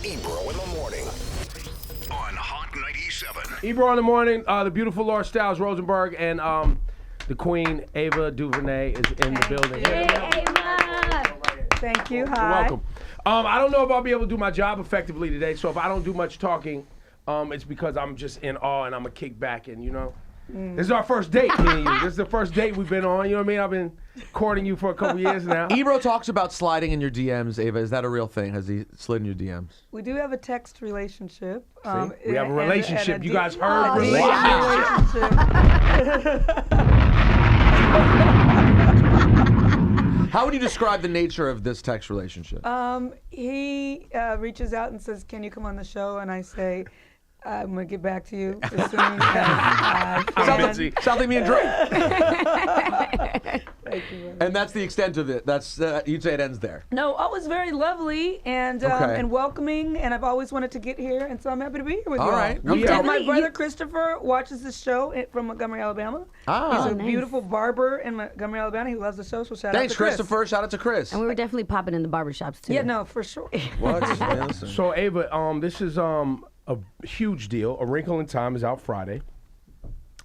Ebro in the morning on Hot 97. Ebro in the morning. The beautiful Laura Stiles Rosenberg and the Queen Ava DuVernay is in the building. Hey, Ava. Thank you. Hi. You're welcome. I don't know if I'll be able to do my job effectively today, so if I don't do much talking, it's because I'm just in awe and I'm gonna kick back and This is our first date, me and you. This is the first date we've been on. You know what I mean? I've been courting you for a couple years now. Ebro talks about sliding in your DMs, Ava. Is that a real thing? Has he slid in your DMs? We do have a text relationship. See? We have a relationship. and You guys heard relationship. How would you describe the nature of this text relationship? He reaches out and says, "Can you come on the show?" And I say, "I'm gonna get back to you as soon as I can." Sounds like me and Drake. Thank you. And that's the extent of it. That's you'd say it ends there. No, it was very lovely and Okay. and welcoming, and I've always wanted to get here, and so I'm happy to be here with you. All right. We Okay. are- My brother Christopher watches the show from Montgomery, Alabama. Ah. He's a nice. beautiful barber in Montgomery, Alabama. He loves the show, so shout out Thanks, to Chris. Christopher. Shout out to Chris. And we were definitely popping in the barbershops too. Yeah, no, for sure. What? Man, listen. So Ava, this is a huge deal. A Wrinkle in Time is out Friday.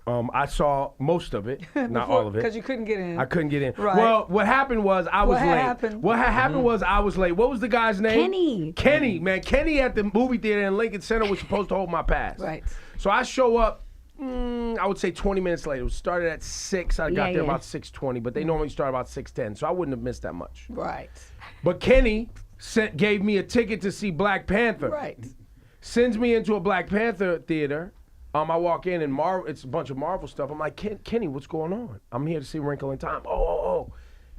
I saw most of it, not all of it. Because you couldn't get in. I couldn't get in. Right. Well, what happened was I was What late. happened? What happened was I was late. What was the guy's name? Kenny. Kenny, man. Kenny at the movie theater in Lincoln Center was supposed to hold my pass. Right. So I show up, I would say 20 minutes late. It was started at 6. I got there yeah. about 6:20, but they normally start about 6:10, so I wouldn't have missed that much. Right. But Kenny gave me a ticket to see Black Panther. Right. Sends me into a Black Panther theater. I walk in and it's a bunch of Marvel stuff. I'm like, Kenny, what's going on? I'm here to see Wrinkle in Time. Oh.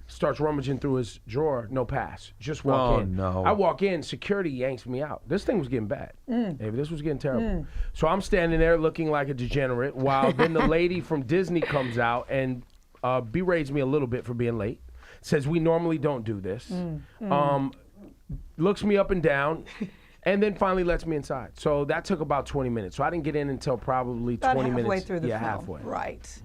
Starts rummaging through his drawer, no pass. Just walk in. no. I walk in, security yanks me out. This thing was getting bad. This was getting terrible. So I'm standing there looking like a degenerate while then the lady from Disney comes out and berates me a little bit for being late. Says, we normally don't do this. Looks me up and down. And then finally lets me inside. So that took about 20 minutes. So I didn't get in until probably About 20 halfway minutes. through the film. Halfway. Right.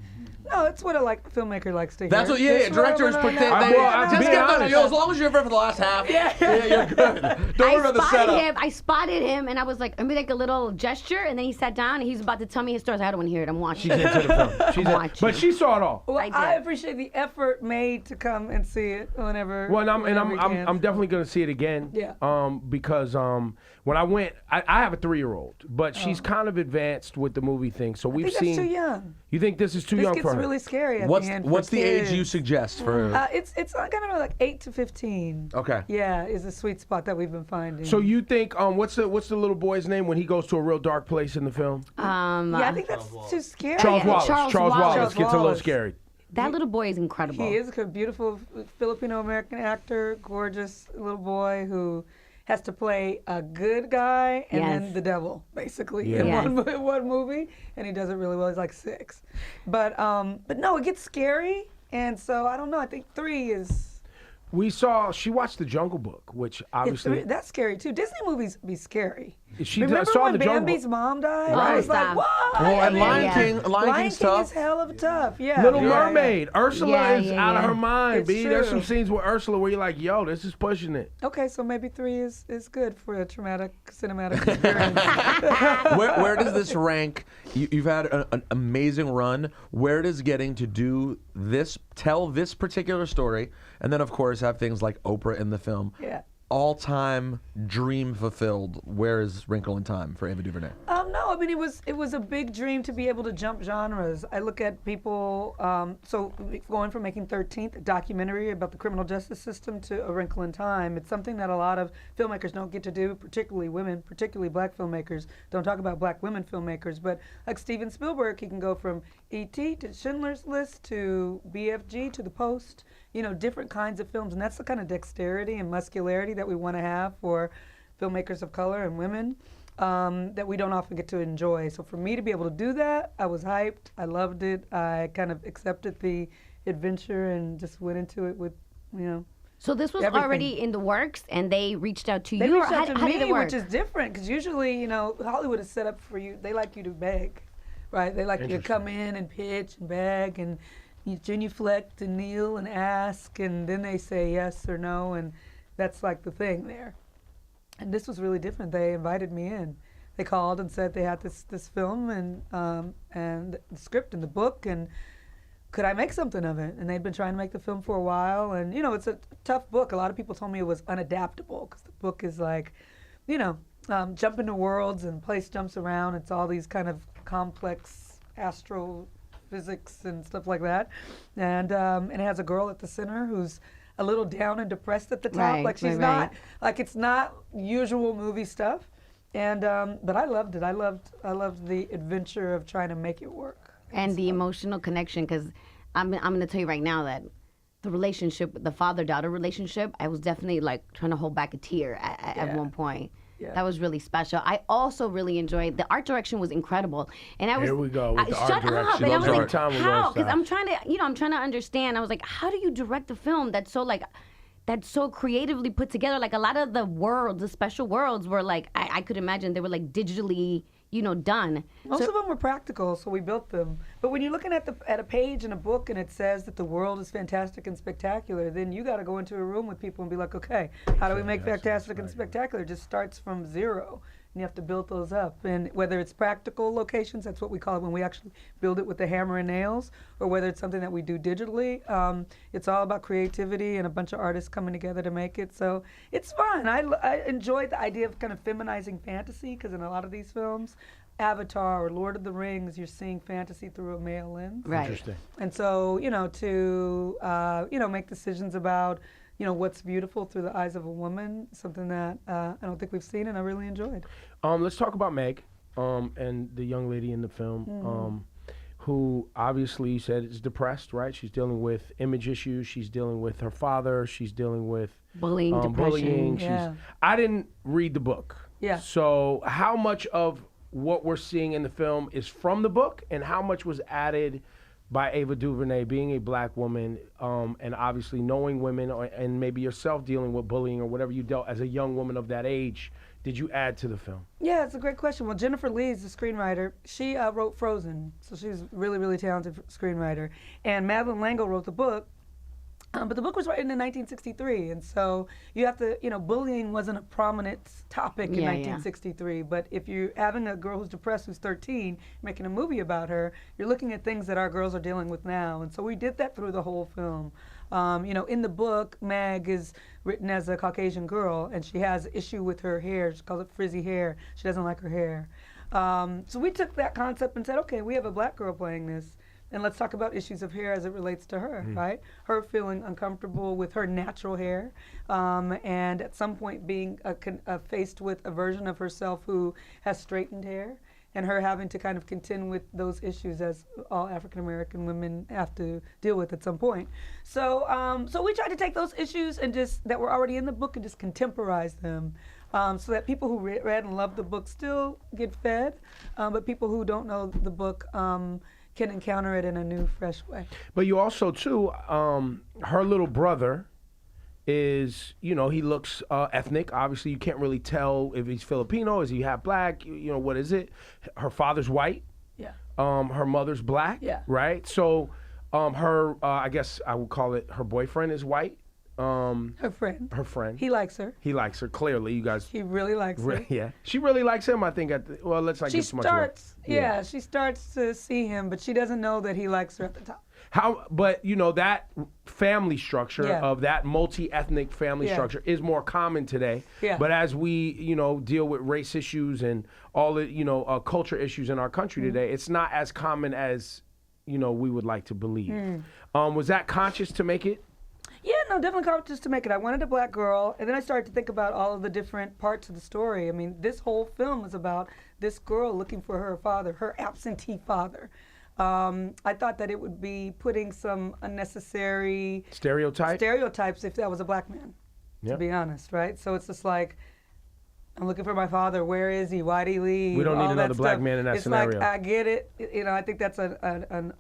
No, it's what a filmmaker likes to hear. That's what, Just directors rubbing on pretend. that. Just being get honest. as long as you're here for the last half, you're good. Don't worry about the setup. I spotted him, and I was like, I made like a little gesture, and then he sat down, and he's about to tell me his story. I don't want to hear it. I'm watching. She's into the film. But she saw it all. Well, I did. I appreciate the effort made to come and see it whenever. Well, and whenever you can. I'm definitely gonna see it again. Yeah. Because when I went, I have a 3-year-old, but she's kind of advanced with the movie thing. So I we've think seen. that's too young. You think this is too This young gets for her? really scary at What's the end. what's for the age kids. you suggest for? It's kind of like 8 to 15. Okay. Yeah, is a sweet spot that we've been finding. So you think what's the little boy's name when he goes to a real dark place in the film? yeah, I think that's too scary. Charles Wallace. Charles Charles Wallace. Wallace gets a little Wallace. scary. That little boy is incredible. He is a beautiful Filipino-American actor, gorgeous little boy who has to play a good guy and then Yes. the devil, basically, Yeah. in Yes. one movie, and he does it really well. He's like 6. But no, it gets scary, and so I don't know. I think 3 is... She watched The Jungle Book, which obviously. That's scary, too. Disney movies be scary. She Remember saw when The Jungle Bambi's Book. mom died? Right. I was like, Stop. what? Well, and Lion Yeah. King, Lion King's King tough. is hell of tough, yeah. Little Yeah, yeah. Mermaid. Ursula Yeah, is yeah, out of yeah. her mind, It's B. There's some true. scenes with Ursula where you're like, yo, this is pushing it. Okay, so maybe 3 is good for a traumatic cinematic experience. Where does this rank? You've had an amazing run. Where does getting to do this, tell this particular story, and then of course have things like Oprah in the film, Yeah. all-time dream fulfilled? Where is Wrinkle in Time for Ava DuVernay? No, I mean it was a big dream to be able to jump genres. I look at people, so going from making 13th, a documentary about the criminal justice system, to A Wrinkle in Time. It's something that a lot of filmmakers don't get to do, particularly women, particularly black filmmakers. Don't talk about black women filmmakers, but like Steven Spielberg, he can go from E.T. to Schindler's List to BFG to The Post, different kinds of films, and that's the kind of dexterity and muscularity that we want to have for filmmakers of color and women. That we don't often get to enjoy. So for me to be able to do that, I was hyped. I loved it. I kind of accepted the adventure and just went into it with, So this was Everything. already in the works, and they reached out to They you. reached or out how to did it me, work? which is different because usually, Hollywood is set up for you. They like you to beg, right? They like you to come in and pitch and beg and you genuflect and kneel and ask, and then they say yes or no, and that's like the thing there. And this was really different. They invited me in. They called and said they had this film and the script and the book, and could I make something of it? And they'd been trying to make the film for a while, and it's a tough book. A lot of people told me it was unadaptable because the book is like, jump into worlds and place jumps around. It's all these kind of complex astrophysics and stuff like that, and it has a girl at the center who's a little down and depressed at the top, Right, like she's right. not, like it's not usual movie stuff. And but I loved it. I loved the adventure of trying to make it work. And the emotional connection, because I'm going to tell you right now that the relationship, the father-daughter relationship, I was definitely like trying to hold back a tear at one point. Yeah. That was really special. I also really enjoyed the art direction was incredible, and I was Here we go with the art shut direction. up. And I was Every like, time we're how? gonna Because stop. I'm trying to, I'm trying to understand. I was like, how do you direct a film that's so creatively put together? Like a lot of the worlds, the special worlds, were like I could imagine they were like digitally, done. Most of them were practical, so we built them. But when you're looking at a page in a book and it says that the world is fantastic and spectacular, then you got to go into a room with people and be like, okay, how do we make fantastic and spectacular? It just starts from zero. And you have to build those up. And whether it's practical locations, that's what we call it when we actually build it with the hammer and nails, or whether it's something that we do digitally, it's all about creativity and a bunch of artists coming together to make it. So it's fun. I enjoyed the idea of kind of feminizing fantasy, because in a lot of these films, Avatar or Lord of the Rings, you're seeing fantasy through a male lens. Right. Interesting. And so, to make decisions about what's beautiful through the eyes of a woman, something that I don't think we've seen and I really enjoyed. Let's talk about Meg, and the young lady in the film, who obviously you said is depressed, right? She's dealing with image issues. She's dealing with her father. She's dealing with Bullying, depression. bullying. Yeah. I didn't read the book. Yeah. So how much of what we're seeing in the film is from the book, and how much was added by Ava DuVernay, being a black woman, and obviously knowing women, and maybe yourself dealing with bullying or whatever you dealt as a young woman of that age, did you add to the film? Yeah, it's a great question. Well, Jennifer Lee is the screenwriter. She wrote Frozen, so she's a really, really talented screenwriter. And Madeline Lango wrote the book. But the book was written in 1963, and so you have to, bullying wasn't a prominent topic in 1963, but if you're having a girl who's depressed who's 13, making a movie about her, you're looking at things that our girls are dealing with now, and so we did that through the whole film. In the book, Meg is written as a Caucasian girl, and she has issue with her hair. She calls it frizzy hair. She doesn't like her hair. So we took that concept and said, okay, we have a black girl playing this, and let's talk about issues of hair as it relates to her, right? Her feeling uncomfortable with her natural hair, and at some point being faced with a version of herself who has straightened hair, and her having to kind of contend with those issues as all African-American women have to deal with at some point. So we tried to take those issues and just that were already in the book and just contemporize them, so that people who read and loved the book still get fed, but people who don't know the book can encounter it in a new, fresh way. But you also, too, her little brother is, he looks ethnic. Obviously, you can't really tell if he's Filipino, is he half black, what is it? Her father's white. Yeah. Her mother's black. Yeah. Right? So her, I guess I would call it, her boyfriend is white. Her friend. Her friend. He likes her. He likes her, clearly. You guys. He really likes her. Yeah. She really likes him, I think. Let's not She give too much away. starts, she starts to see him, but she doesn't know that he likes her at the top. But that family structure of that multi-ethnic family structure is more common today. Yeah. But as we, deal with race issues and all the, culture issues in our country today, it's not as common as, we would like to believe. Was that conscious to make it? Yeah, no, definitely conscious to make it. I wanted a black girl, and then I started to think about all of the different parts of the story. I mean, this whole film is about this girl looking for her father, her absentee father. I thought that it would be putting some unnecessary stereotypes if that was a black man, to be honest, right? So it's just like, I'm looking for my father. Where is he? Why'd he leave? We don't need All another that black stuff. man in that it's scenario. Like, I get it. I think that's an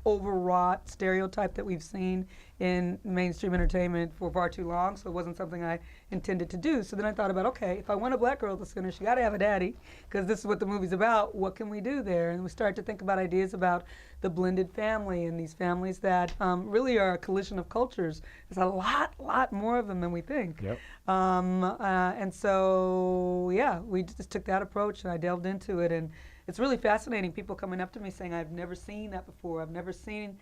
overwrought stereotype that we've seen in mainstream entertainment for far too long, so it wasn't something I intended to do. So then I thought about, okay, if I want a black girl at the center, she got to have a daddy, because this is what the movie's about. What can we do there? And we started to think about ideas about the blended family and these families that really are a collision of cultures. There's a lot more of them than we think. Yep. And so, yeah, we just took that approach, and I delved into it. And it's really fascinating, people coming up to me saying, I've never seen that before. I've never seen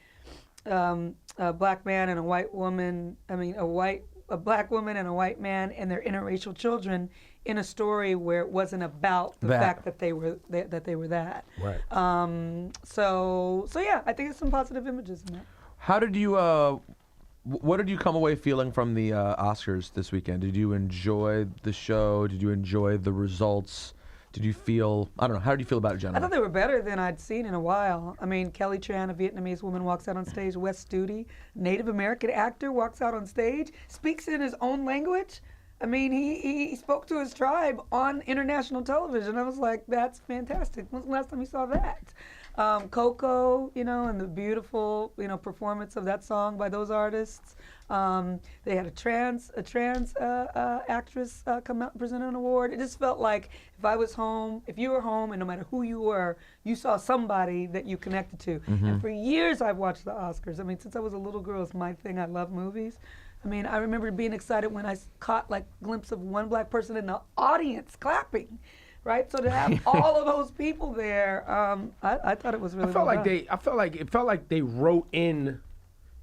a black man and a white woman, a black woman and a white man and their interracial children in a story where it wasn't about the fact that they were that. Right. So yeah, I think it's some positive images in that. How did you? What did you come away feeling from the Oscars this weekend? Did you enjoy the show? Did you enjoy the results? Did you feel? I don't know. How did you feel about it I generally? thought they were better than I'd seen in a while. I mean, Kelly Tran, a Vietnamese woman, walks out on stage. Wes Studi, Native American actor, walks out on stage, speaks in his own language. I mean, he spoke to his tribe on international television. I was like, that's fantastic. When's the last time you saw that? Coco, and the beautiful, performance of that song by those artists. They had a trans actress come out and present an award. It just felt like if you were home, and no matter who you were, you saw somebody that you connected to. Mm-hmm. And for years I've watched the Oscars. I mean, since I was a little girl, it's my thing. I love movies. I mean, I remember being excited when I caught a glimpse of one black person in the audience clapping. Right, so to have all of those people there, I thought it was really. I felt like they wrote into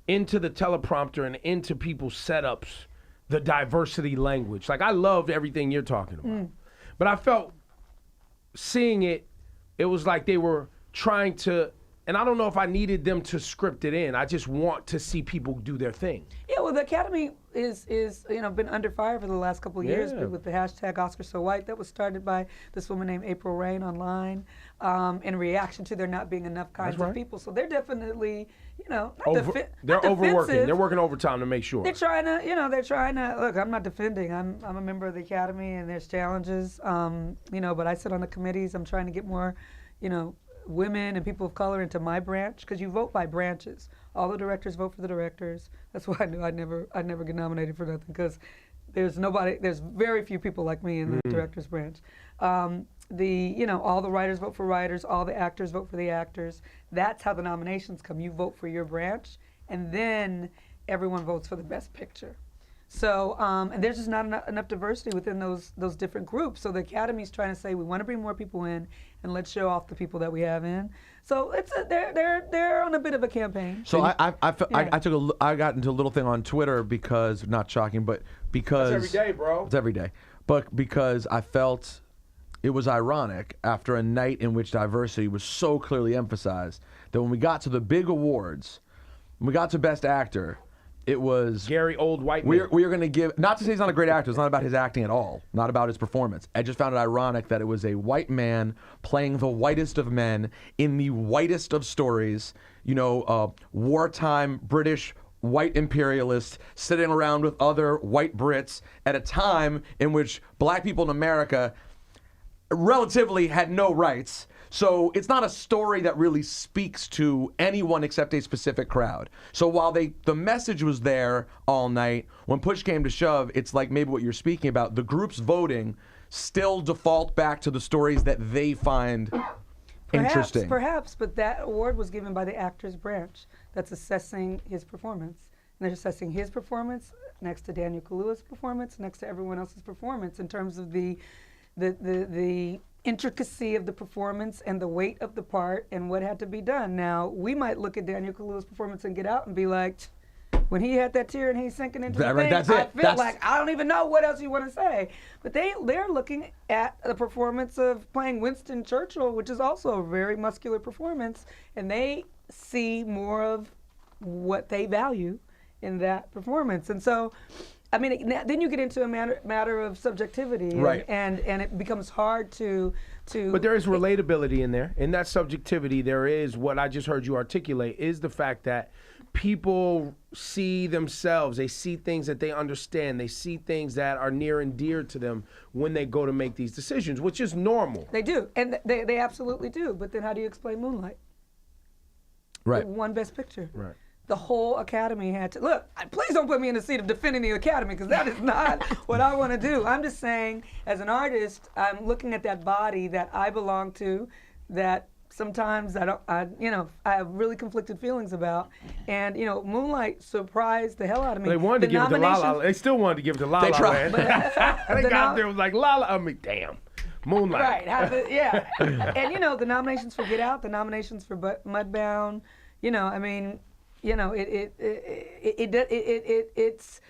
the teleprompter and into people's setups the diversity language. Like, I loved everything you're talking about, but I felt seeing it was like they were trying to. And I don't know if I needed them to script it in. I just want to see people do their thing. Yeah, well, the Academy is been under fire for the last couple of years with the hashtag Oscar So White that was started by this woman named April Rain online in reaction to there not being enough kinds of people. So they're definitely, not they're overworking. defensive. They're working overtime to make sure. They're trying to, look, I'm not defending. I'm a member of the Academy, and there's challenges, but I sit on the committees. I'm trying to get more, women and people of color into my branch, because you vote by branches. All the directors vote for the directors. That's why I knew I'd never get nominated for nothing, because there's very few people like me in the directors branch. All the writers vote for writers, all the actors vote for the actors. That's how the nominations come. You vote for your branch, and then everyone votes for the best picture. So, and there's just not enough diversity within those different groups. So the Academy's trying to say, we want to bring more people in, and let's show off the people that we have in. So they're on a bit of a campaign. So I got into a little thing on Twitter because, not shocking, but because That's every day, bro. It's every day, but because I felt it was ironic after a night in which diversity was so clearly emphasized that when we got to the big awards, when we got to Best Actor, it was Gary Old White man. we are going to give, not to say he's not a great actor, it's not about his acting at all, not about his performance. I just found it ironic that it was a white man playing the whitest of men in the whitest of stories, wartime British white imperialist sitting around with other white Brits at a time in which black people in America relatively had no rights. So it's not a story that really speaks to anyone except a specific crowd. So while the message was there all night, when push came to shove, it's like maybe what you're speaking about, the groups voting still default back to the stories that they find interesting. Perhaps, but that award was given by the actors branch that's assessing his performance. And they're assessing his performance next to Daniel Kaluuya's performance, next to everyone else's performance in terms of the intricacy of the performance and the weight of the part and what had to be done. Now, we might look at Daniel Kaluuya's performance and get out and be like, when he had that tear and he's sinking into the thing, that's I it. feel like I don't even know what else you want to say. But they're looking at the performance of playing Winston Churchill, which is also a very muscular performance, and they see more of what they value in that performance. And so, I mean, then you get into a matter of subjectivity, right? And it becomes hard to. But there is relatability in there. In that subjectivity, there is what I just heard you articulate is the fact that people see themselves. They see things that they understand. They see things that are near and dear to them when they go to make these decisions, which is normal. They do, and they absolutely do. But then, how do you explain Moonlight? Right. It won Best Picture. Right. the whole Academy had to look. Please don't put me in the seat of defending the Academy, because that is not what I want to do. I'm just saying, as an artist, I'm looking at that body that I belong to, that sometimes I have really conflicted feelings about, and Moonlight surprised the hell out of me. They wanted to give it to La La. They still wanted to give it to La La Land. They got there was like La La. I mean, damn. Moonlight. Right. Yeah. And the nominations for Get Out, the nominations for Mudbound. It's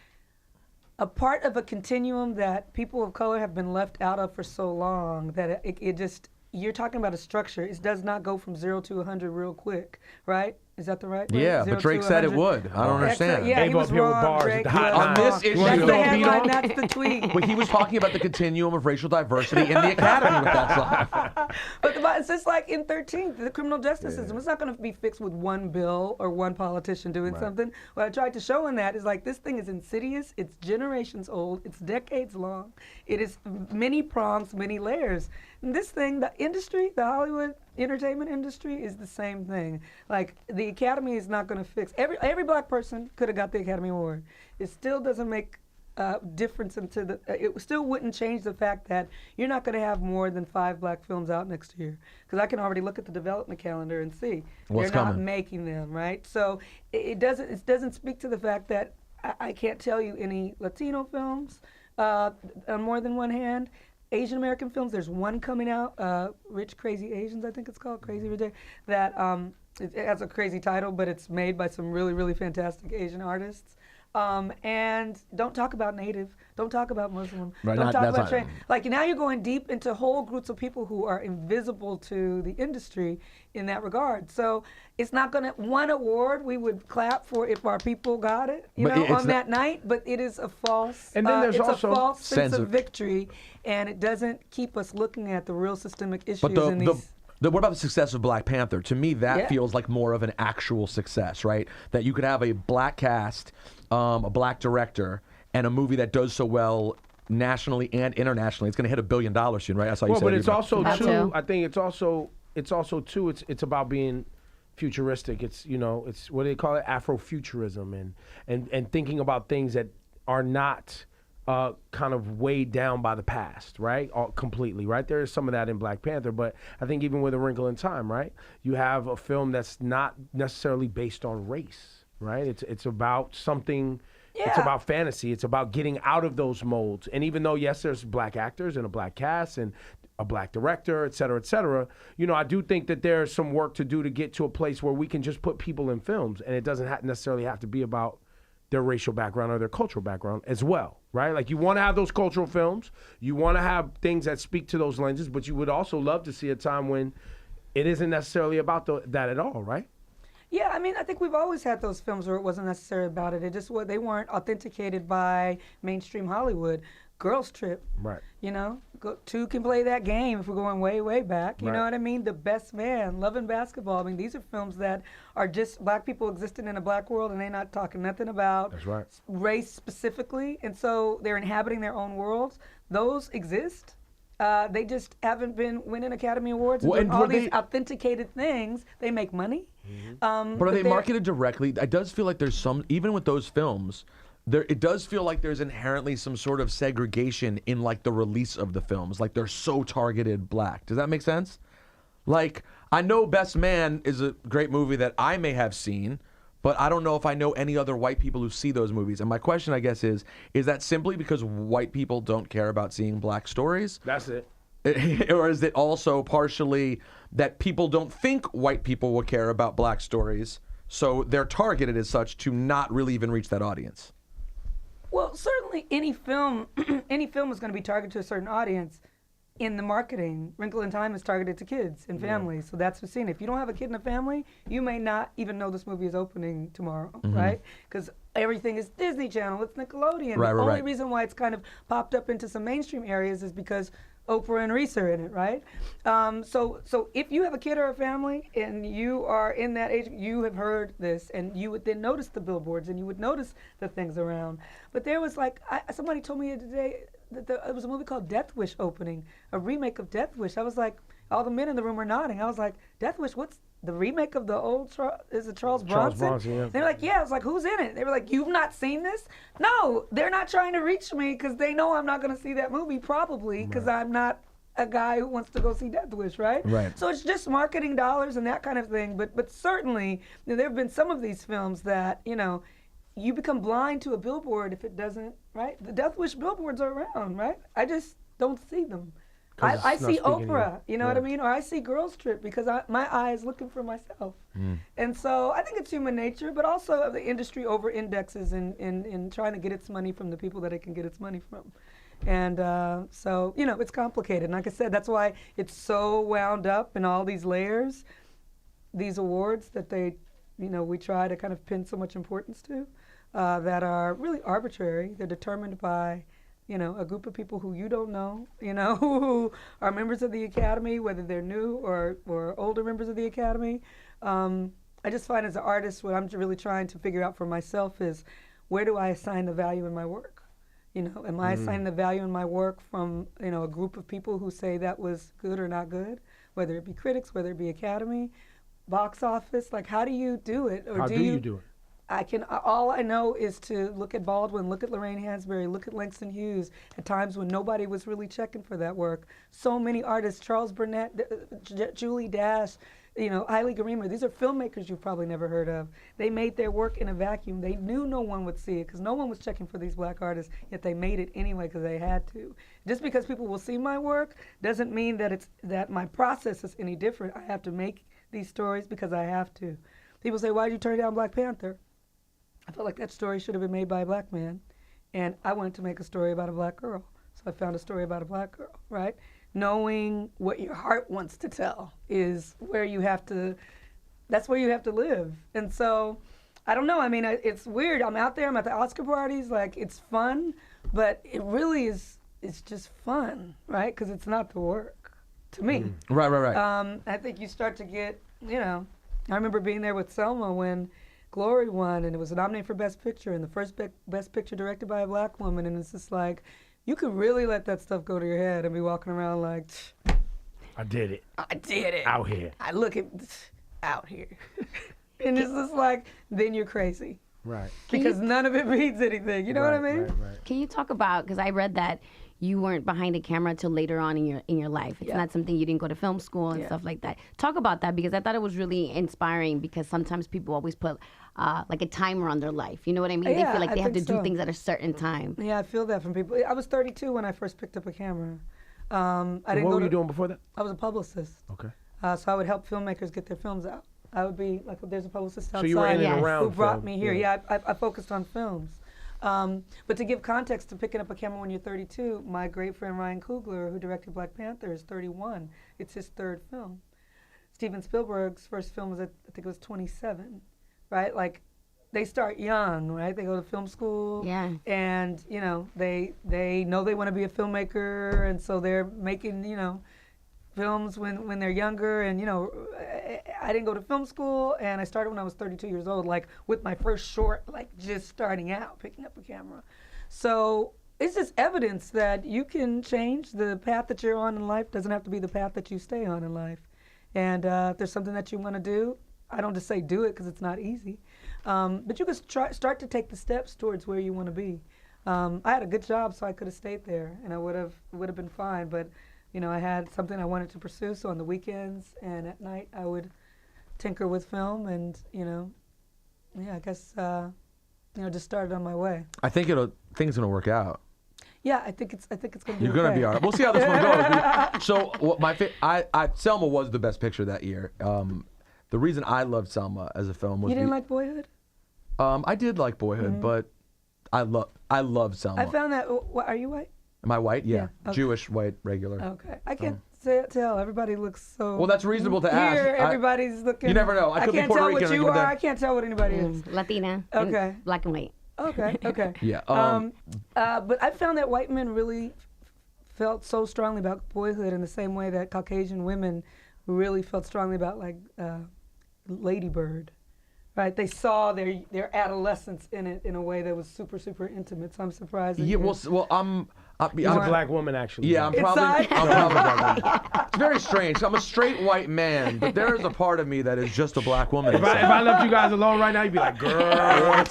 a part of a continuum that people of color have been left out of for so long that it just. You're talking about a structure. It does not go from 0 to 100 real quick, right? Is that the right way? Yeah, but Drake said it would. I don't understand. Yeah, he was wrong. Drake was on this issue. That's the headline, that's the tweet. But he was talking about the continuum of racial diversity in the Academy with that song. But it's just like in 13th, the criminal justice system. It's not going to be fixed with one bill or one politician doing something. What I tried to show in that is like this thing is insidious. It's generations old. It's decades long. It is many prongs, many layers. And this thing, the industry, the Hollywood entertainment industry is the same thing. Like the Academy is not going to fix every black person could have got the Academy Award. It still doesn't make a difference it still wouldn't change the fact that you're not going to have more than 5 black films out next year, because I can already look at the development calendar and see what's they're coming. not making them, right? So it doesn't speak to the fact that I can't tell you any Latino films on more than one hand. Asian American films, there's one coming out, Rich Crazy Asians, I think it's called, Crazy Rich, that it has a crazy title, but it's made by some really, really fantastic Asian artists. And don't talk about Native, don't talk about Muslim, don't talk about trans. Like now you're going deep into whole groups of people who are invisible to the industry in that regard. So it's not going to, one award we would clap for if our people got it, on that night, but it is a false, and then there's it's also a false sense of victory, and it doesn't keep us looking at the real systemic issues in these. What about the success of Black Panther? To me, that feels like more of an actual success, right? That you could have a black cast, a black director, and a movie that does so well nationally and internationally. It's going to hit $1 billion soon, right? That's how you said but it. it's also too. I think it's also too. It's about being futuristic. It's it's what do they call it? Afrofuturism and thinking about things that are not. Kind of weighed down by the past, right? Completely, right? There is some of that in Black Panther, but I think even with A Wrinkle in Time, right? You have a film that's not necessarily based on race, right? It's about something. Yeah. It's about fantasy. It's about getting out of those molds. And even though yes, there's black actors and a black cast and a black director, et cetera, I do think that there's some work to do to get to a place where we can just put people in films, and it doesn't necessarily have to be about their racial background or their cultural background as well, right? Like you want to have those cultural films, you want to have things that speak to those lenses, but you would also love to see a time when it isn't necessarily about that at all, right? Yeah, I mean, I think we've always had those films where it wasn't necessarily about it. They weren't authenticated by mainstream Hollywood. Girls Trip, right? Two can play that game if we're going way, way back. You know what I mean? The Best Man, Love and Basketball. I mean, these are films that are just black people existing in a black world, and they're not talking nothing about race specifically, and so they're inhabiting their own worlds. Those exist. They just haven't been winning Academy Awards and all these authenticated things. They make money. Mm-hmm. But are they marketed directly? It does feel like there's some, even with those films, it does feel like there's inherently some sort of segregation in like the release of the films. Like they're so targeted black. Does that make sense? Like I know Best Man is a great movie that I may have seen, but I don't know if I know any other white people who see those movies. And my question, I guess, is that simply because white people don't care about seeing black stories? That's it. Or is it also partially that people don't think white people will care about black stories, so they're targeted as such to not really even reach that audience? Well, certainly any film is going to be targeted to a certain audience. In the marketing, Wrinkle in Time is targeted to kids and families, so that's what's seen. If you don't have a kid in a family, you may not even know this movie is opening tomorrow, right? Because everything is Disney Channel, it's Nickelodeon. The only reason why it's kind of popped up into some mainstream areas is because Oprah and Reese are in it, right? So if you have a kid or a family and you are in that age, you have heard this, and you would then notice the billboards and you would notice the things around. But there was somebody told me today that it was a movie called Death Wish opening, a remake of Death Wish. I was like, all the men in the room were nodding. I was like, Death Wish, what's the remake of the old is it Charles Charles Bronson? Bronson, yeah. They were like, yeah. I was like, who's in it? They were like, you've not seen this? No, they're not trying to reach me because they know I'm not going to see that movie probably because I'm not a guy who wants to go see Death Wish, right? Right. So it's just marketing dollars and that kind of thing. But certainly there have been some of these films that you become blind to a billboard if it doesn't, right? The Death Wish billboards are around, right? I just don't see them. I see Oprah, you know what I mean? Or I see Girls Trip because my eye is looking for myself. And so I think it's human nature, but also the industry over-indexes in trying to get its money from the people that it can get its money from. And so, it's complicated. And like I said, that's why it's so wound up in all these layers, these awards that we try to kind of pin so much importance to, that are really arbitrary. They're determined by a group of people who you don't know, who are members of the Academy, whether they're new or older members of the Academy. I just find as an artist, what I'm really trying to figure out for myself is, where do I assign the value in my work? Am I assigning the value in my work from, a group of people who say that was good or not good, whether it be critics, whether it be Academy, box office? Like, how do you do it? Or how do you do it? All I know is to look at Baldwin, look at Lorraine Hansberry, look at Langston Hughes at times when nobody was really checking for that work. So many artists, Charles Burnett, Julie Dash, Haile Garima, these are filmmakers you've probably never heard of. They made their work in a vacuum. They knew no one would see it because no one was checking for these black artists, yet they made it anyway because they had to. Just because people will see my work doesn't mean that my process is any different. I have to make these stories because I have to. People say, why did you turn down Black Panther? I felt like that story should have been made by a black man, and I wanted to make a story about a black girl. So I found a story about a black girl, right? Knowing what your heart wants to tell is where you have to, that's where you have to live. And so, I don't know, I mean, it's weird. I'm out there, I'm at the Oscar parties, like, it's fun, but it really is, it's just fun, right? Because it's not the work, to me. Right. I think you start to get, I remember being there with Selma when Glory won, and it was nominated for Best Picture, and the first Best Picture directed by a black woman, and it's just like, you could really let that stuff go to your head and be walking around like, I did it. I did it. Out here. I look at, out here. And it's just like, then you're crazy. Right. Because none of it means anything, you know what I mean? Right. Can you talk about, because I read that you weren't behind a camera till later on in your life. It's not something you didn't go to film school and stuff like that. Talk about that, because I thought it was really inspiring, because sometimes people always put like a timer on their life. You know what I mean? They feel like they have to do things at a certain time. Yeah, I feel that from people. I was 32 when I first picked up a camera. What were you doing before that? I was a publicist. Okay. So I would help filmmakers get their films out. I would be like, there's a publicist outside So you were in and around who brought film. me here. Yeah, I focused on films. But to give context to picking up a camera when you're 32, my great friend Ryan Coogler, who directed Black Panther, is 31. It's his third film. Steven Spielberg's first film was, I think it was 27, right? Like, they start young, right? They go to film school. Yeah. And, they know they want to be a filmmaker, and so they're making, films when they're younger. And I didn't go to film school, and I started when I was 32 years old, like with my first short, like just starting out, picking up a camera. So it's just evidence that you can change the path that you're on in life. Doesn't have to be the path that you stay on in life. And if there's something that you want to do, I don't just say do it because it's not easy, but you can start to take the steps towards where you want to be. I had a good job, so I could have stayed there, and I would have been fine. But I had something I wanted to pursue, so on the weekends and at night I would tinker with film, and I guess just started on my way. I think things gonna work out. Yeah, I think it's gonna be. You're gonna be all right. We'll see how this one goes. So Selma was the best picture that year. The reason I loved Selma as a film was you didn't like Boyhood. I did like Boyhood, but I love Selma. I found that. Are you white? Am I white? Yeah. Okay. Jewish, white, regular. Okay. I can't tell. Everybody looks so. Well, that's reasonable to ask. Here, everybody's looking. You never know. I could be Puerto Rican. I can't tell what you are. I can't tell what anybody is. Latina. Okay. Black and white. Okay. Yeah. But I found that white men really felt so strongly about Boyhood in the same way that Caucasian women really felt strongly about, like, Lady Bird. Right, they saw their adolescence in it in a way that was super, super intimate. So I'm surprised. That Yeah, you- She's a black woman, actually. Yeah, I'm Inside? probably It's very strange. I'm a straight white man, but there is a part of me that is just a black woman. If I left you guys alone right now, you'd be like, girl,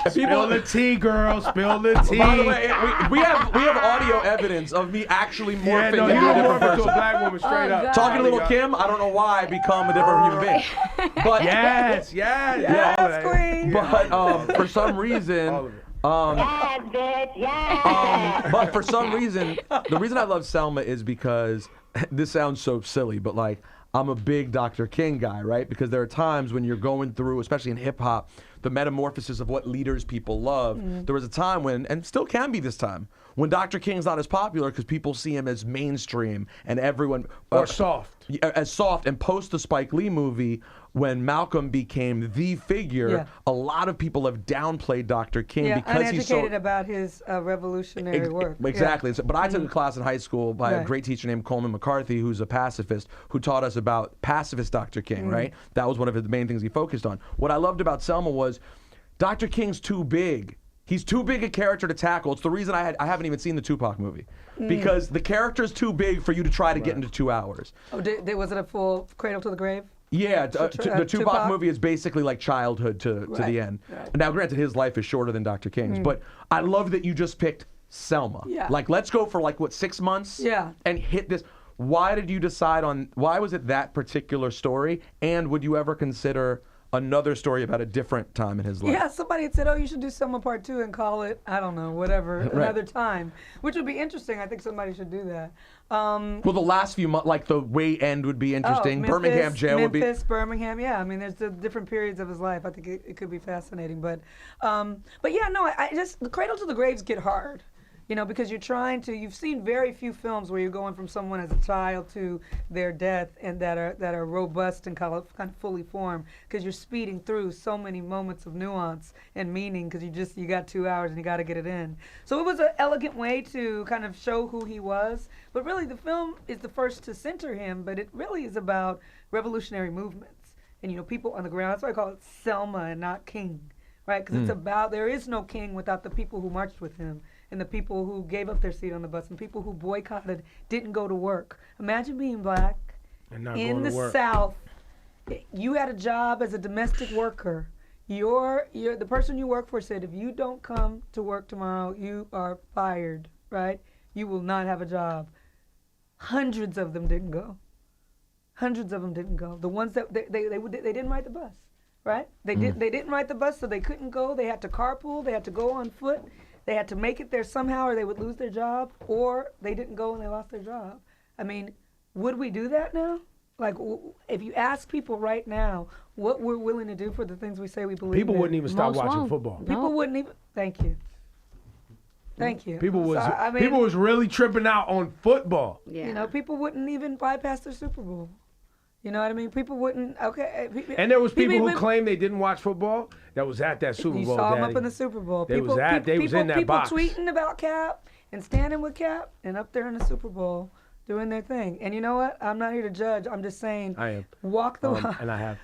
spill the tea, girl, spill the tea. By the way, we have audio evidence of me actually morphing no, into you a different morphed into a person. black woman straight up. God. Talking to little Kim, I don't know why I become a different human being. But Yes, Yes, queen. but for some reason, All of it. but for some reason, the reason I love Selma is because this sounds so silly, but like I'm a big Dr. King guy, right? Because there are times when you're going through, especially in hip hop, the metamorphosis of what leaders people love. There was a time when, and still can be this time, when Dr. King's not as popular because people see him as mainstream and everyone Or soft. as soft. And post the Spike Lee movie, when Malcolm became the figure, Yeah. a lot of people have downplayed Dr. King Yeah, because he's so uneducated about his revolutionary work. Exactly. So, but I took a class in high school by a Right. great teacher named Coleman McCarthy, who's a pacifist, who taught us about pacifist Dr. King, right? That was one of the main things he focused on. What I loved about Selma was Dr. King's too big. He's too big a character to tackle. It's the reason I haven't even seen the Tupac movie. Because the character's too big for you to try to get into 2 hours. Oh, was it a full Cradle to the Grave? Yeah, the Tupac Tupac? movie is basically like childhood to the Right, end. right. Now, granted, his life is shorter than Dr. King's, but I love that you just picked Selma. Yeah. Like, let's go for like, what, 6 months? Yeah. And hit this. Why did you decide on, why was it that particular story? And would you ever consider another story about a different time in his life? Yeah, somebody had said, oh, you should do Selma Part 2 and call it, I don't know, whatever, another time, which would be interesting. I think somebody should do that. Well, the last few months, like the way end would be interesting. Memphis, Birmingham jail would be. Memphis, Birmingham, yeah. I mean, there's the different periods of his life. I think it could be fascinating. But yeah, no, I just, the Cradle to the Graves get hard. You know, because you've seen very few films where you're going from someone as a child to their death and that are robust and kind of fully formed, because you're speeding through so many moments of nuance and meaning, because you got 2 hours and you got to get it in. So it was an elegant way to kind of show who he was, but really the film is the first to center him, but it really is about revolutionary movements and, you know, people on the ground. That's why I call it Selma and not King, right? Because it's about, there is no king without the people who marched with him, and the people who gave up their seat on the bus, and people who boycotted, didn't go to work. Imagine being black And not in going the to work. South. You had a job as a domestic worker. The person you work for said, if you don't come to work tomorrow, you are fired, right? You will not have a job. Hundreds of them didn't go. Hundreds of them didn't go. The ones that they didn't ride the bus, right? They didn't ride the bus, so they couldn't go. They had to carpool. They had to go on foot. They had to make it there somehow, or they would lose their job, or they didn't go and they lost their job. I mean, would we do that now? Like, if you ask people right now what we're willing to do for the things we say we believe People in, wouldn't even stop Most watching won't. football. people wouldn't even. Thank you. Thank you. People was So, I mean, people was really tripping out on football. Yeah. You know, people wouldn't even bypass their Super Bowl. You know what I mean? People wouldn't. Okay. And there was people who claimed they didn't watch football that was at that Super You Bowl. saw them Daddy. up in the Super Bowl. They was in that box. People tweeting about Cap and standing with Cap and up there in the Super Bowl doing their thing. And you know what? I'm not here to judge. I'm just saying. I am. Walk the walk. And I have.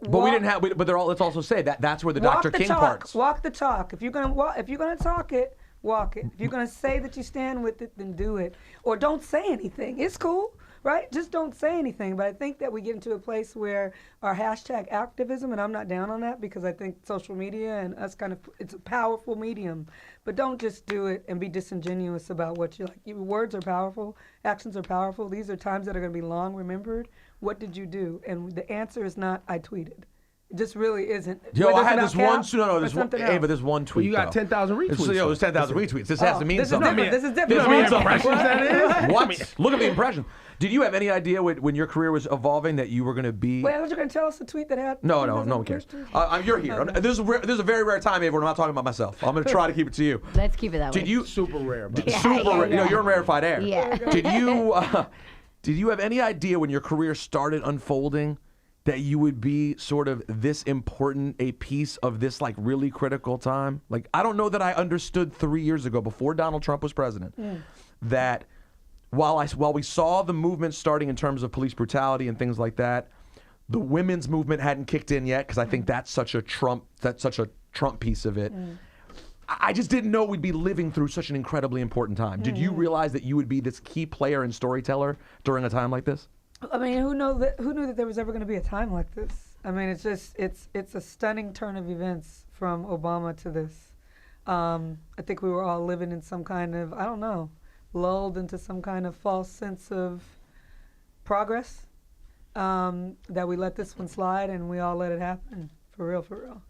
But we didn't have. But they're all. Let's also say that's where the Dr. King parts. Walk the talk. If you're gonna talk it, walk it. If you're gonna say that you stand with it, then do it. Or don't say anything. It's cool. Right? Just don't say anything. But I think that we get into a place where our hashtag activism, and I'm not down on that because I think social media and us it's a powerful medium. But don't just do it and be disingenuous about what you like. Your words are powerful. Actions are powerful. These are times that are going to be long remembered. What did you do? And the answer is not, I tweeted. It just really isn't. Yo, Whether I it's had about this one. Cap No, or there's one. something Hey, else. but there's one tweet. Well, you got though. 10,000 retweets. Yo, it's 10,000 retweets. This has to mean This is something. different. This is different. This means something. Impressions that is? What? Look at the impression. Did you have any idea when your career was evolving that you were going to be? Wait, I was going to tell us the tweet that had. No one cares. You're here. This is a very rare time, Ava, when I'm not talking about myself. I'm going to try to keep it to you. Let's keep it that way. Did you? Super rare, bro. Super rare. You know, you're in rarefied air. Yeah. Did you have any idea when your career started unfolding that you would be sort of this important a piece of this like really critical time? Like, I don't know that I understood 3 years ago, before Donald Trump was president, that while we saw the movement starting in terms of police brutality and things like that, the women's movement hadn't kicked in yet, because I think that's such a Trump piece of it. I just didn't know we'd be living through such an incredibly important time. Did you realize that you would be this key player and storyteller during a time like this? I mean, who knew that there was ever going to be a time like this? I mean, it's just it's a stunning turn of events from Obama to this. I think we were all living in some kind of, I don't know, lulled into some kind of false sense of progress, that we let this one slide and we all let it happen, for real.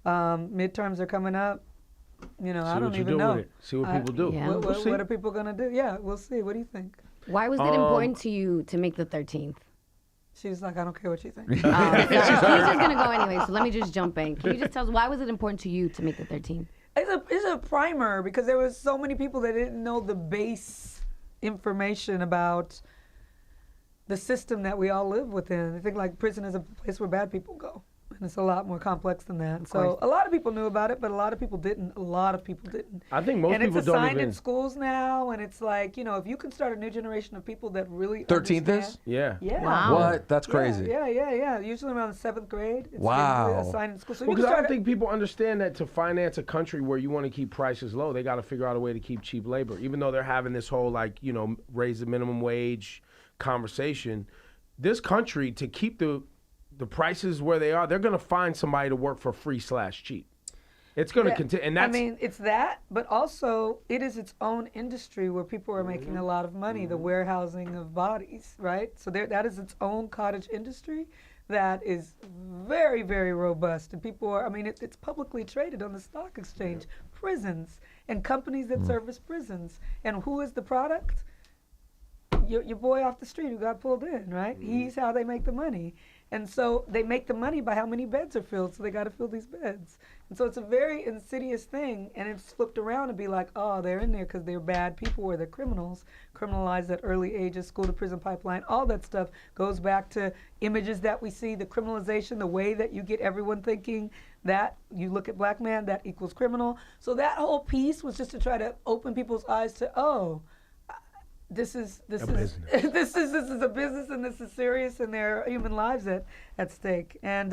Midterms are coming up. You know, I don't even know. See what people do. Yeah. What are people going to do? Yeah, we'll see. What do you think? Why was it important to you to make the 13th? She's like, I don't care what you think. He's just going to go anyway, so let me just jump in. Can you just tell us, why was it important to you to make the 13th? It's a primer, because there was so many people that didn't know the base information about the system that we all live within. I think like prison is a place where bad people go. And it's a lot more complex than that. So a lot of people knew about it, but a lot of people didn't. I think most people don't even. And it's assigned in schools now, and it's like, you know, if you can start a new generation of people that really 13th is? Yeah. Yeah. Wow. What? That's crazy. Yeah. Usually around the 7th grade. It's Wow. assigned in school. So Because I don't think people understand that to finance a country where you want to keep prices low, they got to figure out a way to keep cheap labor. Even though they're having this whole, like, you know, raise the minimum wage conversation, this country, to keep the prices where they are, they're going to find somebody to work for free/cheap. It's going to continue, and that's. I mean, it's that, but also it is its own industry where people are making a lot of money. The warehousing of bodies, right? So that is its own cottage industry that is very, very robust, and people are. I mean, it's publicly traded on the stock exchange. Prisons and companies that service prisons, and who is the product? Your boy off the street who got pulled in, right? He's how they make the money. And so they make the money by how many beds are filled, so they got to fill these beds. And so it's a very insidious thing, and it's flipped around to be like, oh, they're in there because they're bad people or they're criminals, criminalized at early ages, school to prison pipeline, all that stuff goes back to images that we see, the criminalization, the way that you get everyone thinking that you look at black man, that equals criminal. So that whole piece was just to try to open people's eyes to, oh, this is a business, and this is serious, and there are human lives at stake. And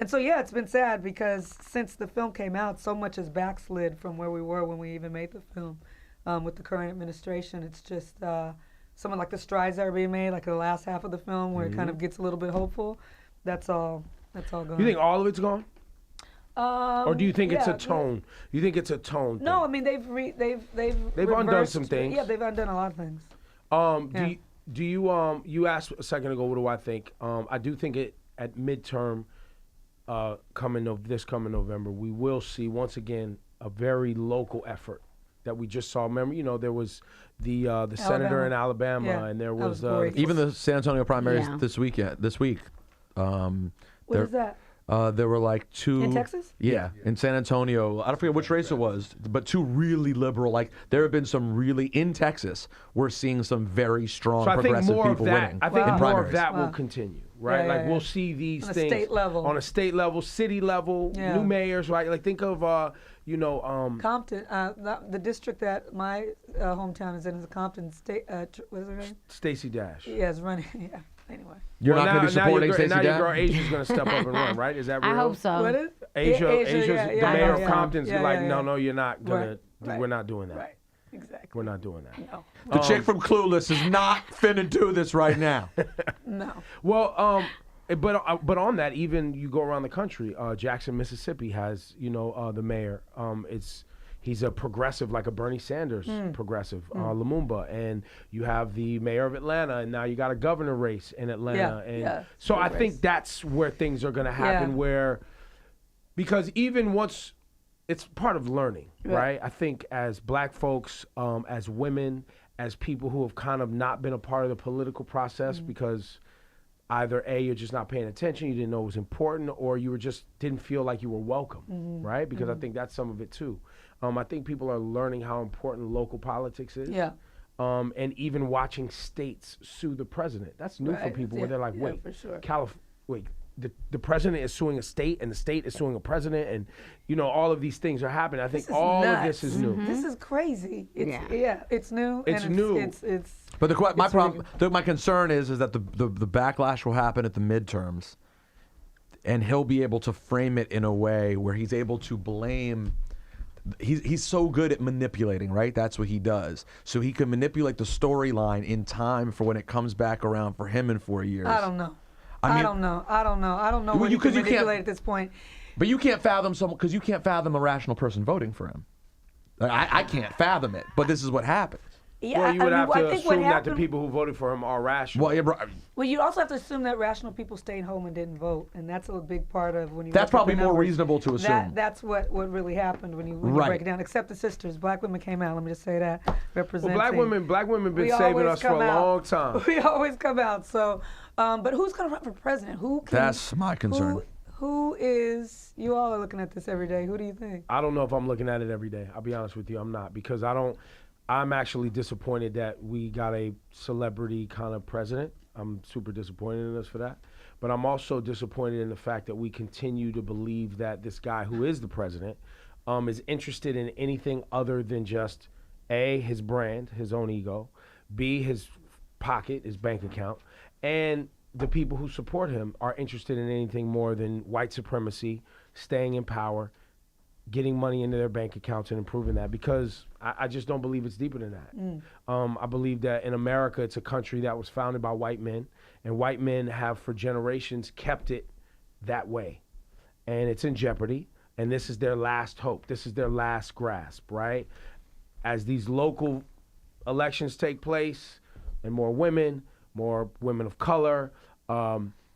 so yeah, it's been sad because since the film came out, so much has backslid from where we were when we even made the film. With the current administration, it's just some of like the strides that are being made, like the last half of the film, where it kind of gets a little bit hopeful. That's all gone. You think all of it's gone? Or do you think it's a tone? You think it's a tone thing? No, I mean they've undone some things. Yeah, they've undone a lot of things. Do you you asked a second ago, what do I think? I do think it at midterm coming November, we will see once again a very local effort that we just saw. Remember, you know, there was the senator in Alabama, and there was even the San Antonio primaries this week. What is that? There were like two in Texas? Yeah, in San Antonio. I don't forget which race it was, but two really liberal. Like there have been some really in Texas. We're seeing some very strong progressive people winning. I think in more primaries. of that will continue, right? Yeah, we'll see these on things a state level, city level, new mayors, right? Like think of Compton, the district that my hometown is in is Compton State. What is her name? Stacey Dash. Yeah, it's running. Yeah. Anyway. You're not going to be supporting Stacey Dash? Now your girl Asia's going to step up and run, right? Is that real? I hope so. What is? Asia's the mayor of Compton's like, no, you're not going to. Right. We're not doing that. Right. Exactly. We're not doing that. No. The chick from Clueless is not finna do this right now. No. Well, but on that, even you go around the country, Jackson, Mississippi has, the mayor. He's a progressive, like a Bernie Sanders progressive, Lumumba, and you have the mayor of Atlanta, and now you got a governor race in Atlanta, so I think that's where things are going to happen. Because even once, it's part of learning, right? I think as black folks, as women, as people who have kind of not been a part of the political process because either A, you're just not paying attention, you didn't know it was important, or you didn't feel like you were welcome, right? Because I think that's some of it too. I think people are learning how important local politics is. Yeah. And even watching states sue the president. That's new for people where they're like, wait, the president is suing a state and the state is suing a president, and all of these things are happening. I think This is all nuts. of this is new. This is crazy. It's, Yeah. it's new. It's and new. It's But my it's problem, really- my concern is that the backlash will happen at the midterms, and he'll be able to frame it in a way where he's able to blame. He's so good at manipulating, right? That's what he does. So he can manipulate the storyline in time for when it comes back around for him in 4 years. I don't know. I mean- I don't know. I don't know Well, what you- you can 'cause you can't- manipulate at this point. But you can't fathom because you can't fathom a rational person voting for him. Like, I can't fathom it, but this is what happens. Yeah, Well, you would have to I think what assume that the happened- people who voted for him are rational. Well, yeah, bro, Well, you also have to assume that rational people stayed home and didn't vote, and that's a big part of when you. That's look at the probably more numbers. reasonable to assume. That's what really happened when you Right. break it down. Except the sisters, black women came out. Let me just say that representing. Black women been We saving always us for a come out. long time. We always come out. So, but who's going to run for president? Who can? That's my concern. Who is? You all are looking at this every day. Who do you think? I don't know if I'm looking at it every day. I'll be honest with you, I'm not, because I'm actually disappointed that we got a celebrity kind of president. I'm super disappointed in us for that. But I'm also disappointed in the fact that we continue to believe that this guy who is the president is interested in anything other than just A, his brand, his own ego, B, his pocket, his bank account, and the people who support him are interested in anything more than white supremacy, staying in power, getting money into their bank accounts and improving that, because I just don't believe it's deeper than that. I believe that in America, it's a country that was founded by white men, and white men have for generations kept it that way. And it's in jeopardy, and this is their last hope. This is their last grasp, right? As these local elections take place, and more women of color,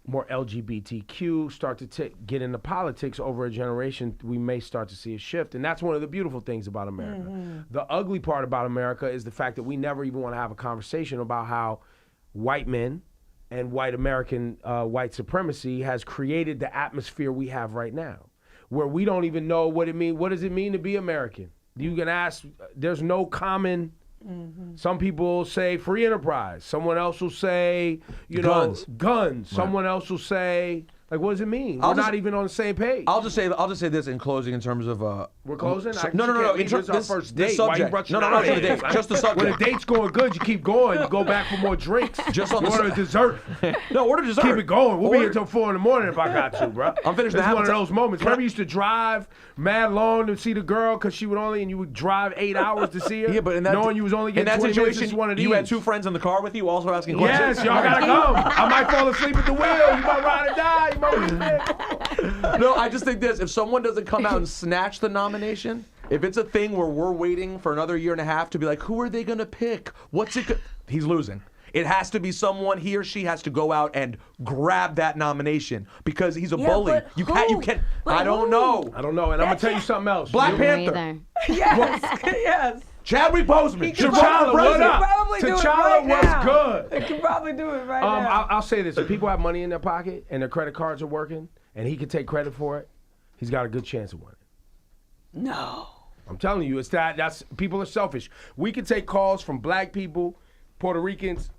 more LGBTQ start to get into politics over a generation, we may start to see a shift. And that's one of the beautiful things about America. The ugly part about America is the fact that we never even want to have a conversation about how white men and white American white supremacy has created the atmosphere we have right now, where we don't even know what it means. What does it mean to be American? You can ask, there's no common. Some people say free enterprise. Someone else will say, Guns. Guns. Someone else will say, like, what does it mean? We're not even on the same page. I'll just say this in closing in terms of We're closing? No. This is our first date. This Why you subject. rushing No, out to the here? date. Just the subject. When the date's going good, you keep going. You go back for more drinks. Just on you the order su- dessert. No, order dessert. Keep it going. We'll be here Order- till 4 a.m. if I got to, bro. I'm finished It's the one of appetite. those moments. Can I- Remember, you used to drive mad long to see the girl because she would only, and you would drive 8 hours to see her. Yeah, but in that knowing you was only in getting that 20 minutes situation, is one of these. you had two friends in the car with you, also asking questions. Yes, y'all gotta go. I might fall asleep at the wheel. You might ride or die. You might win. No, I just think this: if someone doesn't come out and snatch the nomination, if it's a thing where we're waiting for another year and a half to be like, who are they gonna pick? What's it? He's losing. It has to be someone. He or she has to go out and grab that nomination because he's a Yeah, bully. but You can't. You who? can't. But I don't who? know. I don't know, and I'm gonna tell you something else. Black You- Panther. Either. Yes, yes. Chadwick Boseman. should run for T'Challa, what president. up? Probably do it T'Challa right was now. good. They can probably do it right now. I'll say this: if people have money in their pocket and their credit cards are working, and he can take credit for it, he's got a good chance of winning. No. I'm telling you, that's people are selfish. We can take calls from black people, Puerto Ricans,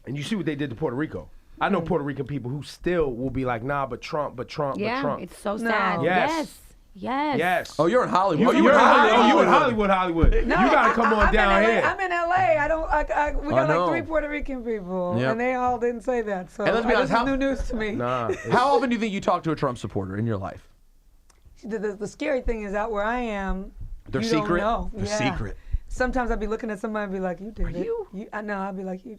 and you see what they did to Puerto Rico. I know Puerto Rican people who still will be like, nah, but Trump, but Trump, Yeah, but Trump. it's so No. sad. Yes. Yes. Yes. Oh, you're in Hollywood. You, you're in Hollywood. You in Hollywood. No, you gotta come on I'm down in LA. here. I'm in LA. We got know. like 3 Puerto Rican people, Yep. and they all didn't say that. So And let's be honest, this is how- new news to me. Nah. How often do you think you talk to a Trump supporter in your life? The scary thing is out where I am. They're you secret? Don't know. They're Yeah. secret. Sometimes I'd be looking at somebody and be like, "You did it." you? I know. I'd be like, "You."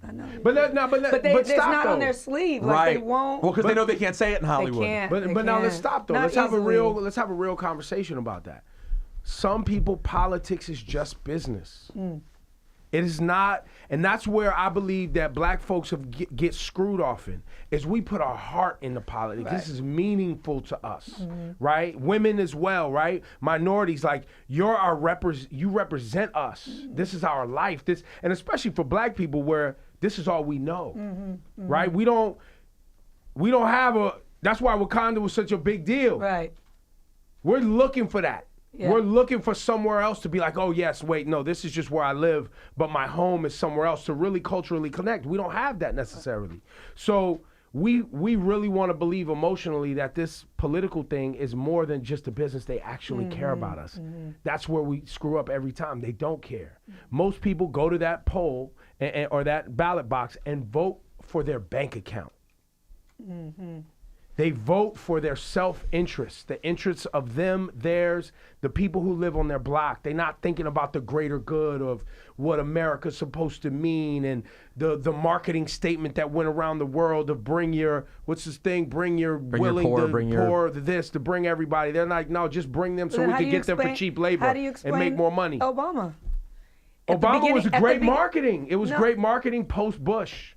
I know. you But did." that, no, but But it's stop not though. on their sleeve. Like Right. they won't. Well, because they know they can't say it in Hollywood. can't. But They now let's can't. stop though. Not Let's have easily. a real conversation about that. Some people, politics is just business. It is not, and that's where I believe that black folks have get screwed often. Is we put our heart into politics. This is meaningful to us, right? Women as well, right? Minorities, like you're our you represent us. This is our life. This, and especially for black people, where this is all we know, right? We don't have a. That's why Wakanda was such a big deal. Right. We're looking for that. Yeah. We're looking for somewhere else to be like, oh yes, wait, no, this is just where I live, but my home is somewhere else to really culturally connect. We don't have that necessarily. So we really want to believe emotionally that this political thing is more than just a business. They actually care about us. That's where we screw up every time. They don't care. Most people go to that poll or that ballot box and vote for their bank account. They vote for their self-interest, the interests of them, theirs, the people who live on their block. They're not thinking about the greater good of what America's supposed to mean and the marketing statement that went around the world of bring your, what's this thing, bring your poor, this, to bring everybody. They're like, no, just bring them so we can get them for cheap labor and make more money. Obama. Obama was great marketing. It was great marketing post-Bush.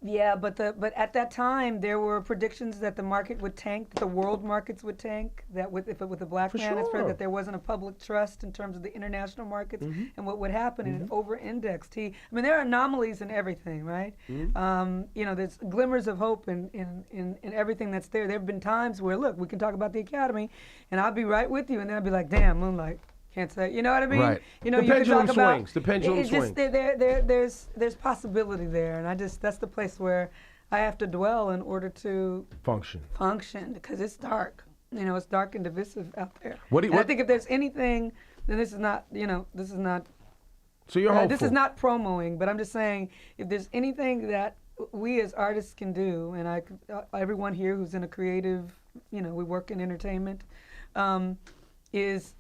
Yeah, but at that time there were predictions that the market would tank, that the world markets would tank, that with the black man, it's that there wasn't a public trust in terms of the international markets and what would happen, and it over-indexed. I mean, there are anomalies in everything, right? You know, there's glimmers of hope in everything that's there. There have been times where, look, we can talk about the Academy, and I'll be right with you, and then I'll be like, damn, Moonlight. Can't say, you know what I mean? Right. You know, the pendulum swings. The pendulum swings. There's possibility there, and that's the place where I have to dwell in order to function because it's dark. You know, it's dark and divisive out there. I think if there's anything, then this is not. So you're hopeful. This is not promoing, but I'm just saying if there's anything that we as artists can do, and everyone here who's in a creative, we work in entertainment. Is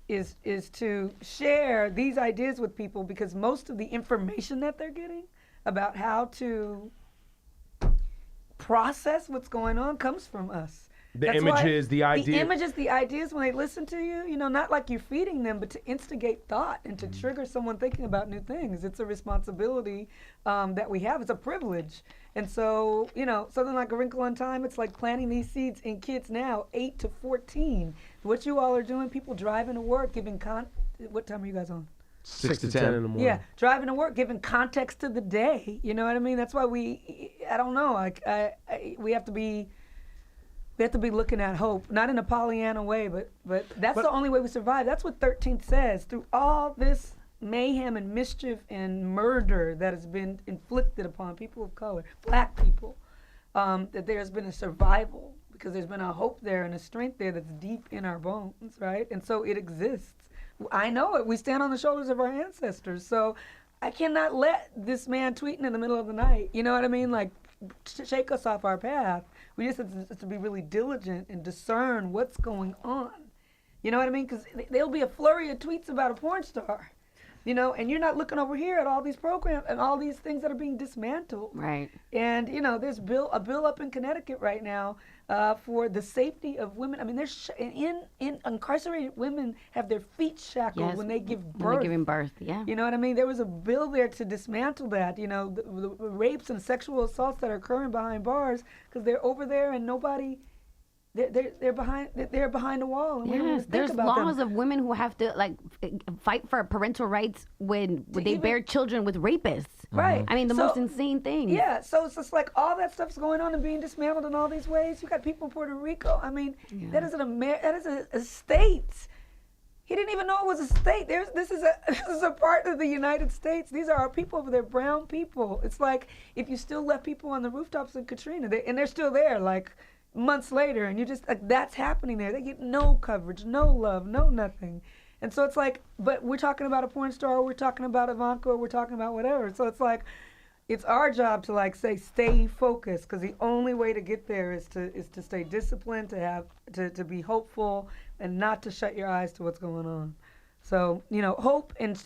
to share these ideas with people, because most of the information that they're getting about how to process what's going on comes from us. The images, the ideas, when they listen to you, not like you're feeding them, but to instigate thought and to trigger someone thinking about new things. It's a responsibility that we have. It's a privilege. And so, something like A Wrinkle in Time, it's like planting these seeds in kids now, 8 to 14. What you all are doing, people driving to work, giving what time are you guys on? 6 to 10 in the morning. Yeah, driving to work, giving context to the day. You know what I mean? That's why we have to be looking at hope, not in a Pollyanna way, but that's the only way we survive. That's what 13th says. Through all this mayhem and mischief and murder that has been inflicted upon people of color, black people, that there's been a survival, because there's been a hope there and a strength there that's deep in our bones, right? And so it exists. I know it. We stand on the shoulders of our ancestors. So I cannot let this man tweeting in the middle of the night, you know what I mean? Like, shake us off our path. We just have to be really diligent and discern what's going on. You know what I mean? Because there'll be a flurry of tweets about a porn star, and you're not looking over here at all these programs and all these things that are being dismantled. Right. And, there's a bill up in Connecticut right now for the safety of women. I mean, there's incarcerated women have their feet shackled when they give birth. When they're giving birth, yeah. You know what I mean? There was a bill there to dismantle that, the rapes and sexual assaults that are occurring behind bars, because they're over there and nobody... They're behind the wall, and we don't even think there's about laws them. of women who have to fight for parental rights when they bear children with rapists. Right. I mean, the most insane thing. Yeah. So it's just like all that stuff's going on and being dismantled in all these ways. You got people in Puerto Rico. I mean, that is a state. He didn't even know it was a state. This is a part of the United States. These are our people over there, brown people. It's like if you still left people on the rooftops in Katrina, and they're still there, months later, and you just that's happening there. They get no coverage, no love, no nothing. And so it's like, but we're talking about a porn star, we're talking about Ivanka, or we're talking about whatever. So it's like, it's our job to say stay focused, because the only way to get there is to stay disciplined, to be hopeful, and not to shut your eyes to what's going on. So hope and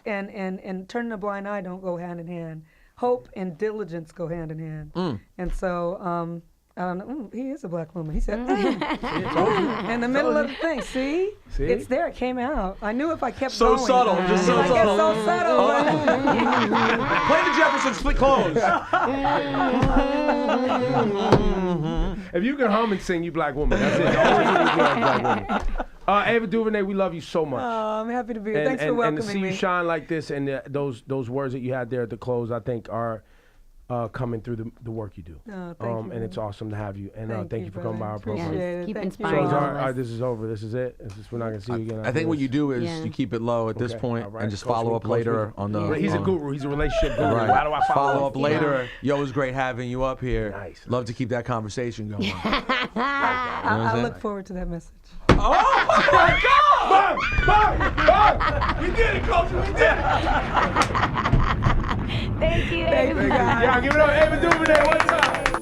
turning a blind eye don't go hand in hand. Hope and diligence go hand in hand. And so. I don't know. He is a black woman. He said, in the middle of the thing. See? It's there. It came out. I knew if I kept going. Subtle. Just so I subtle. get so subtle. Play the Jefferson Split Clothes. If you can hum and sing, you black woman. That's it. The only thing you can, black woman. Ava DuVernay, we love you so much. Oh, I'm happy to be here. Thanks for welcoming me. And to see you shine like this, and those words that you had there at the close, I think are coming through the work you do. No, thank you. And it's awesome to have you. And thank you for coming by our brother. program. Appreciate it. Keep Thank you. inspiring So all all of right, us. this is over. This is it. We're not gonna see you again. I think what you do is Yeah. you keep it low at this Okay, point all right. and just Coach follow me, up coach later me. on the. He's a on- guru. He's a relationship guru. Right. Why do I follow up Yeah. later? Yo, it was great having you up here. Nice. Love to keep that conversation going. I look forward to that message. We did it, coach. We did it. Thank you. Thank you, guys. Y'all give it up. Ava DuVernay one time.